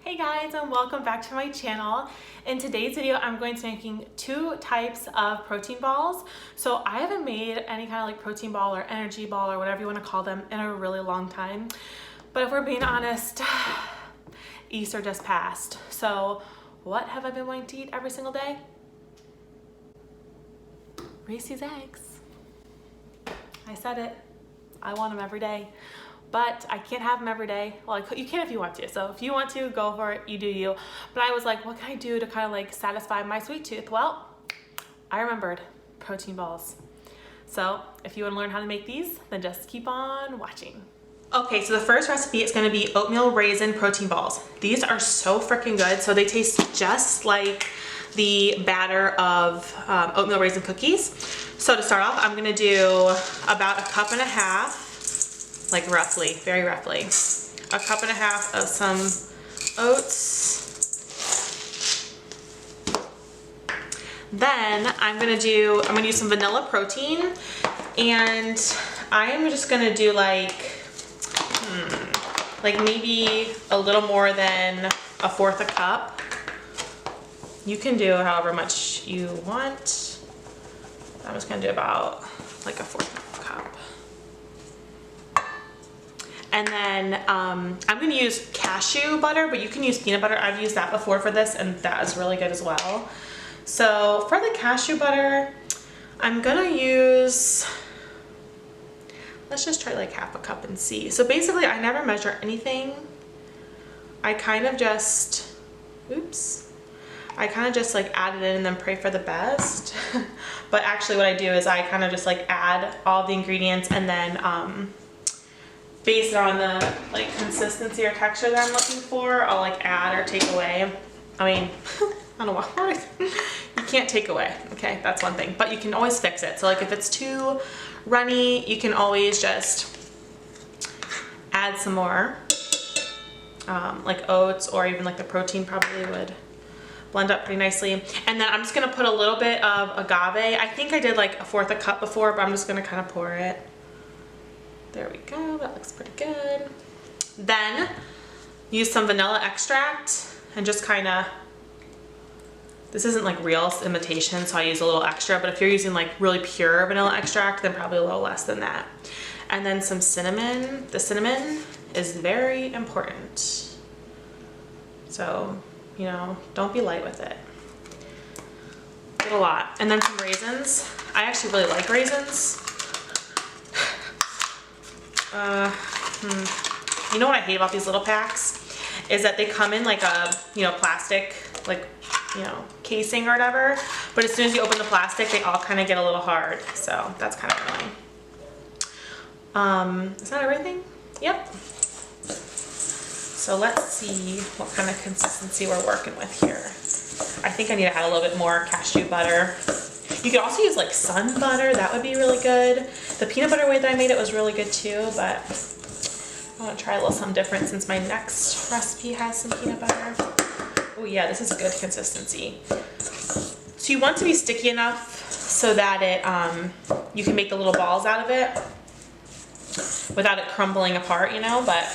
Hey guys, and welcome back to my channel. In today's video, I'm going to be making two types of protein balls. So I haven't made any kind of like protein ball or energy ball or whatever you want to call them in a really long time. But if we're being honest, Easter just passed. So what have I been wanting to eat every single day? Reese's eggs. I said it. I want them every day. But I can't have them every day. Well, you can if you want to. So if you want to, go for it, you do you. But I was like, what can I do to kind of like satisfy my sweet tooth? Well, I remembered protein balls. So if you want to learn how to make these, then just keep on watching. Okay, so the first recipe is gonna be oatmeal raisin protein balls. These are so freaking good. So they taste just like the batter of oatmeal raisin cookies. So to start off, I'm gonna do about 1.5 cups, like roughly, very roughly, 1.5 cups of some oats. Then I'm gonna use some vanilla protein, and I am just gonna do like maybe a little more than 1/4 cup. You can do however much you want. I'm just gonna do about like 1/4 cup. And then I'm gonna use cashew butter, but you can use peanut butter. I've used that before for this, and that is really good as well. So for the cashew butter, I'm gonna use, let's just try like 1/2 cup and see. So basically I never measure anything. I kind of just, I kind of just like add it in and then pray for the best. But actually what I do is I kind of just like add all the ingredients and then based on the like consistency or texture that I'm looking for, I'll like add or take away. I mean, I don't know why. You can't take away, okay? That's one thing, but you can always fix it. So like if it's too runny, you can always just add some more, like oats, or even like the protein probably would blend up pretty nicely. And then I'm just gonna put a little bit of agave. I think I did like 1/4 cup before, but I'm just gonna kind of pour it. There we go, that looks pretty good. Then use some vanilla extract and just kind of, this isn't like real imitation, so I use a little extra, but if you're using like really pure vanilla extract, then probably a little less than that. And then some cinnamon. The cinnamon is very important. So, you know, don't be light with it. Get a lot. And then some raisins. I actually really like raisins. You know what I hate about these little packs is that they come in like a, you know, plastic, like, you know, casing or whatever, but as soon as you open the plastic, they all kind of get a little hard. So that's kind of annoying. Is that everything? Yep. So let's see what kind of consistency we're working with here. I think I need to add a little bit more cashew butter. You could also use like sun butter, that would be really good. The peanut butter way that I made it was really good too, but I want to try a little something different since my next recipe has some peanut butter. Oh yeah, this is a good consistency. So you want to be sticky enough so that it, you can make the little balls out of it without it crumbling apart, you know, but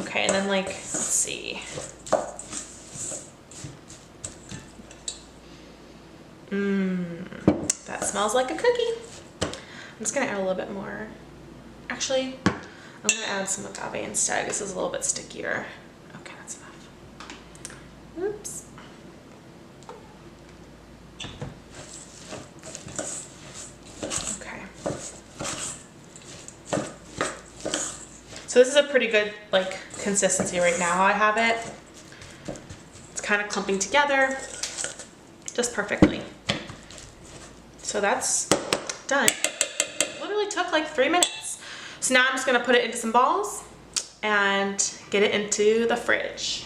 okay, and then like, let's see. That smells like a cookie. I'm just gonna add a little bit more. Actually, I'm gonna add some agave instead. This is a little bit stickier. Okay, that's enough. Oops. Okay. So this is a pretty good like consistency right now how I have it. It's kind of clumping together just perfectly. So that's done. Literally took like 3 minutes. So now I'm just gonna put it into some balls and get it into the fridge.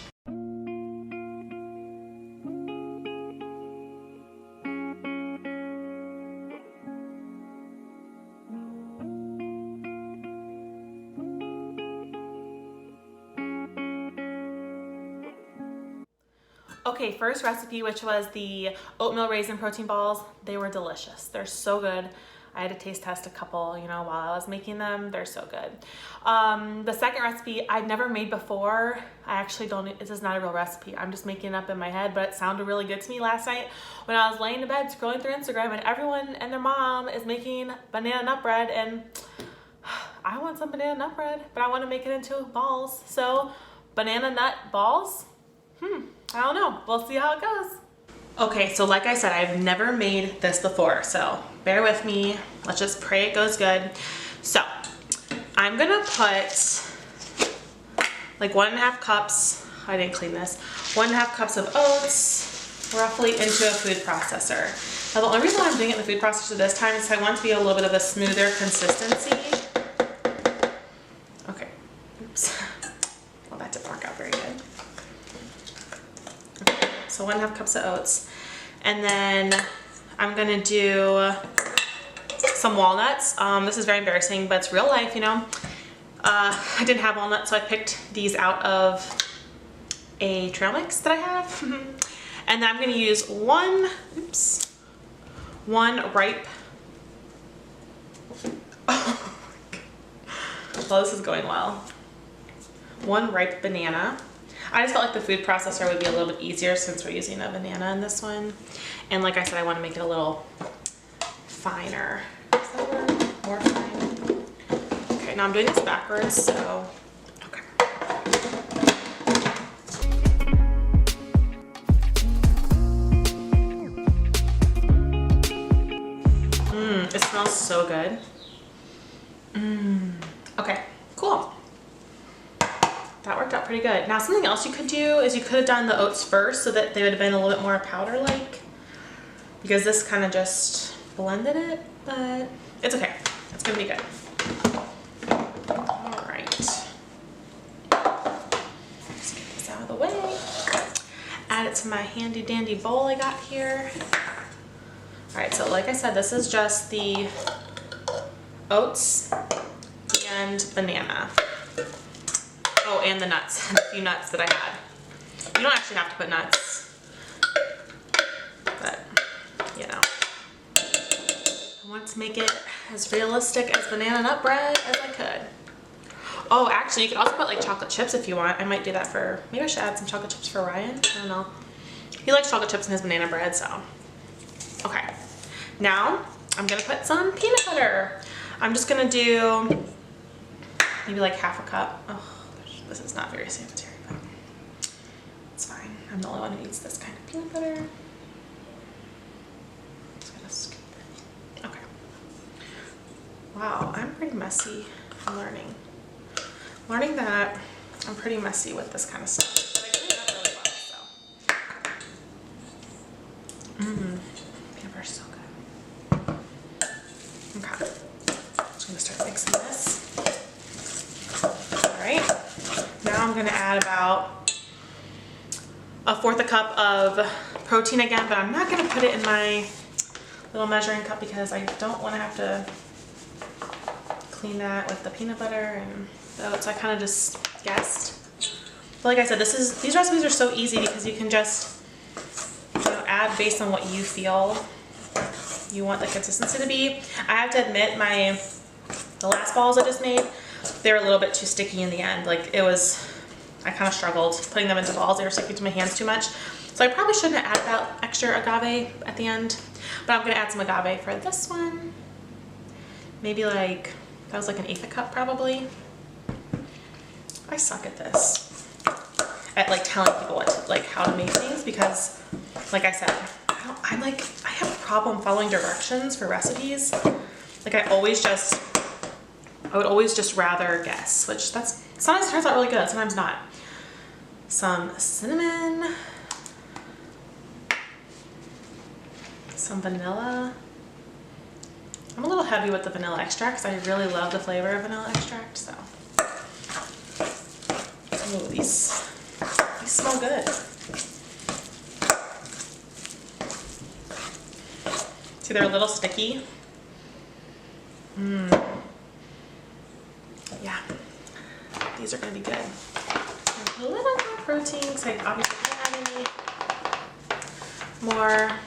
Okay, first recipe, which was the oatmeal raisin protein balls. They were delicious. They're so good. I had to taste test a couple, you know, while I was making them. They're so good. The second recipe I'd never made before. I actually don't, this is not a real recipe. I'm just making it up in my head, but it sounded really good to me last night when I was laying in bed scrolling through Instagram, and everyone and their mom is making banana nut bread, and I want some banana nut bread, but I want to make it into balls. So banana nut balls? I don't know. We'll see how it goes. Okay, so like I said, I've never made this before, so bear with me. Let's just pray it goes good. So I'm gonna put like 1.5 cups, I didn't clean this, 1.5 cups of oats roughly into a food processor. Now the only reason why I'm doing it in the food processor this time is I want it to be a little bit of a smoother consistency. Okay, oops. Well, that didn't work out very good. Okay, so 1.5 cups of oats. And then I'm gonna do some walnuts. This is very embarrassing, but it's real life, you know. I didn't have walnuts, so I picked these out of a trail mix that I have. And then I'm gonna use one ripe, well, this is going well. One ripe banana. I just felt like the food processor would be a little bit easier since we're using a banana in this one. And like I said, I want to make it a little finer. Is that a word? More fine. Okay, now I'm doing this backwards, so okay. It smells so good. Okay, cool. That worked out pretty good. Now something else you could do is you could have done the oats first so that they would have been a little bit more powder-like, because this kind of just blended it, but it's okay. It's gonna be good. All right. Let's get this out of the way. Add it to my handy dandy bowl I got here. All right, so like I said, this is just the oats and banana. Oh, and the nuts, a few nuts that I had. You don't actually have to put nuts, but you know. I want to make it as realistic as banana nut bread as I could. Oh, actually, you could also put like chocolate chips if you want. I might do that for, maybe I should add some chocolate chips for Ryan. I don't know. He likes chocolate chips in his banana bread, so. Okay, now I'm gonna put some peanut butter. I'm just gonna do maybe like 1/2 cup. Oh. This is not very sanitary, but it's fine. I'm the only one who eats this kind of peanut butter. Just gonna scoop it. Okay. Wow, I'm pretty messy. I'm learning. Learning that I'm pretty messy with this kind of stuff. But I clean it up really well, so. Peanut butter's so good. Okay. Just gonna start mixing this. All right. Now I'm gonna add about 1/4 cup of protein again, but I'm not gonna put it in my little measuring cup because I don't wanna have to clean that with the peanut butter and the oats. I kind of just guessed. But like I said, these recipes are so easy because you can just, you know, add based on what you feel you want the consistency to be. I have to admit, the last balls I just made, they were a little bit too sticky in the end. Like I kind of struggled putting them into balls. They were sticking to my hands too much. So I probably shouldn't have added that extra agave at the end, but I'm gonna add some agave for this one. Maybe like, that was like 1/8 cup probably. I suck at this, at like telling people how to make things, because like I said, I have a problem following directions for recipes. Like I would always just rather guess, which sometimes turns out really good, sometimes not. Some cinnamon, some vanilla. I'm a little heavy with the vanilla extract because I really love the flavor of vanilla extract, so. Ooh, these smell good. See, they're a little sticky. Yeah, these are gonna be good. A little more protein, because I obviously don't have any more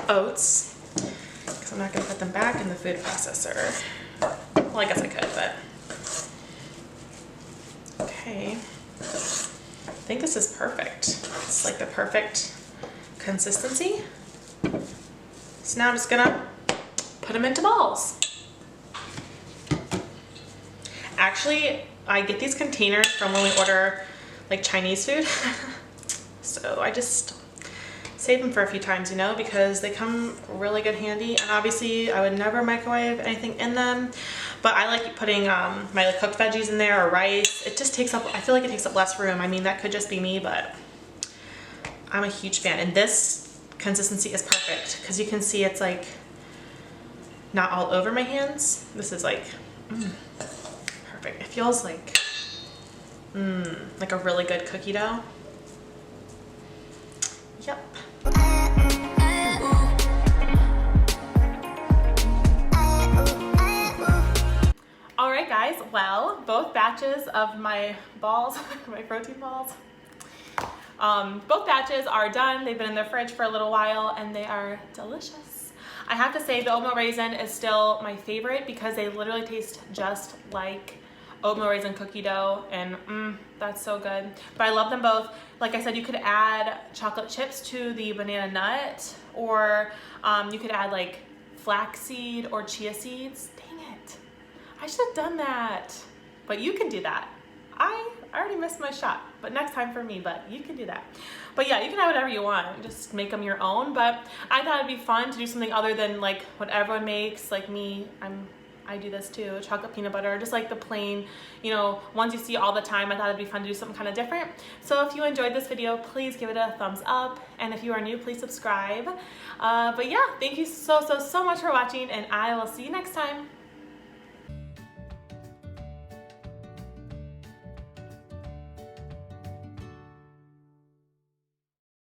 oats, because because I'm not going to put them back in the food processor. Well, I guess I could, but... Okay. I think this is perfect. It's like the perfect consistency. So now I'm just gonna put them into balls. Actually, I get these containers from when we order like Chinese food. So I just save them for a few times, you know, because they come really good handy. And obviously I would never microwave anything in them, but I like putting my like cooked veggies in there or rice. It just takes up, I feel like it takes up less room. I mean, that could just be me, but I'm a huge fan. And this consistency is perfect because you can see it's like not all over my hands. This is like perfect. It feels like a really good cookie dough. Yep. Alright guys, well, both batches of my balls, my protein balls, both batches are done. They've been in the fridge for a little while and they are delicious. I have to say the oatmeal raisin is still my favorite because they literally taste just like oatmeal raisin cookie dough, and that's so good. But I love them both. Like I said, you could add chocolate chips to the banana nut, or you could add like flaxseed or chia seeds. Dang it, I should have done that. But you can do that. I already missed my shot, but next time for me, but you can do that. But yeah, you can have whatever you want, just make them your own. But I thought it'd be fun to do something other than like what everyone makes. Like me, I do this too, chocolate peanut butter, just like the plain, you know, ones you see all the time. I thought it'd be fun to do something kind of different. So if you enjoyed this video, please give it a thumbs up. And if you are new, please subscribe. But yeah, thank you so much for watching, and I will see you next time.